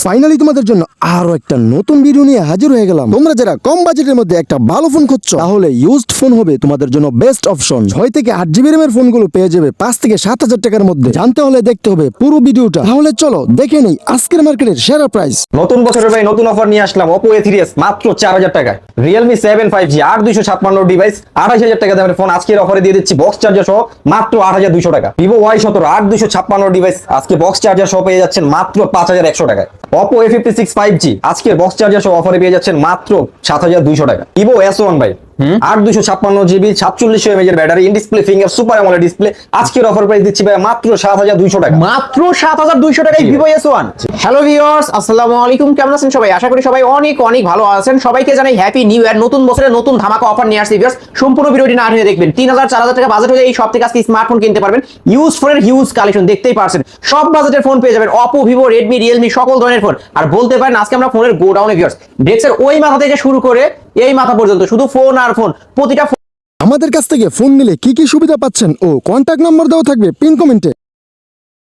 Finally তোমাদের জন্য আরো একটা নতুন ভিডিও নিয়ে হাজির হয়ে গেলাম। তোমরা যারা কম বাজেটের মধ্যে একটা ভালো ফোন খুঁজছো, তাহলে ইউজড ফোন হবে তোমাদের জন্য বেস্ট অপশন। 6 থেকে 8 জিবি র্যামের ফোনগুলো পেয়ে যাবে 5 থেকে 7,000 টাকার মধ্যে। জানতে হলে দেখতে হবে পুরো ভিডিওটা। তাহলে চলো দেখে নেই আজকের মার্কেটের সেরা প্রাইস। নতুন বছরের ভাই নতুন অফার নিয়ে আসলাম Oppo A3s মাত্র 4000 টাকায়। Realme 7 5G 8256 ডিভাইস 28000 টাকা দামের ফোন আজকের অফারে দিয়ে দিচ্ছি বক্স চার্জার সহ মাত্র 8200 টাকা। Vivo Y17 8256 ডিভাইস আজকে বক্স চার্জার সহ পেয়ে যাচ্ছেন মাত্র 5100 টাকায়। Oppo A56 5G আজকের বক্স চার্জার সহ অফারে পেয়ে যাচ্ছেন মাত্র 7200 টাকা। Vivo S1 ভাই 8256 জিবি 4700 mAh এর battery, in display finger super AMOLED display আজকের অফার প্রাইস দিচ্ছি ভাই মাত্র 7200 টাকা। মাত্র 7200 টাকায় Vivo S1। হ্যালো ভিউয়ার্স, আসসালামু আলাইকুম। কেমন আছেন সবাই? আশা করি সবাই অনেক অনেক ভালো আছেন। সবাইকে জানাই হ্যাপি নিউ ইয়ার। নতুন বছরে নতুন ধামাকা অফার নিয়ে আসছে ভিউয়ার্স। সম্পূর্ণ ভিডিওটি না টেনে দেখবেন। 3000 4000 টাকা বাজেট হলে এই সব থেকে আজকে স্মার্টফোন কিনতে পারবেন। ইউজ ফোনের হিউজ কালেকশন দেখতেই পারছেন। সব বাজেটের ফোন পেয়ে যাবেন। Oppo, Vivo, Redmi, Realme সকল ধরনের ফোন। আর বলতে পারেন আজকে আমরা ফোনের গোডাউনে ভিউয়ার্স। ডেস্কের ওই মাথা থেকে শুরু করে এই মাথা পর্যন্ত শুধু ফোন আর ফোন। প্রতিটা আমাদের কাছ থেকে ফোন নিলে কি কি সুবিধা পাচ্ছেন ও কন্ট্যাক্ট নম্বর দেওয়া থাকবে পিন কমেন্টে।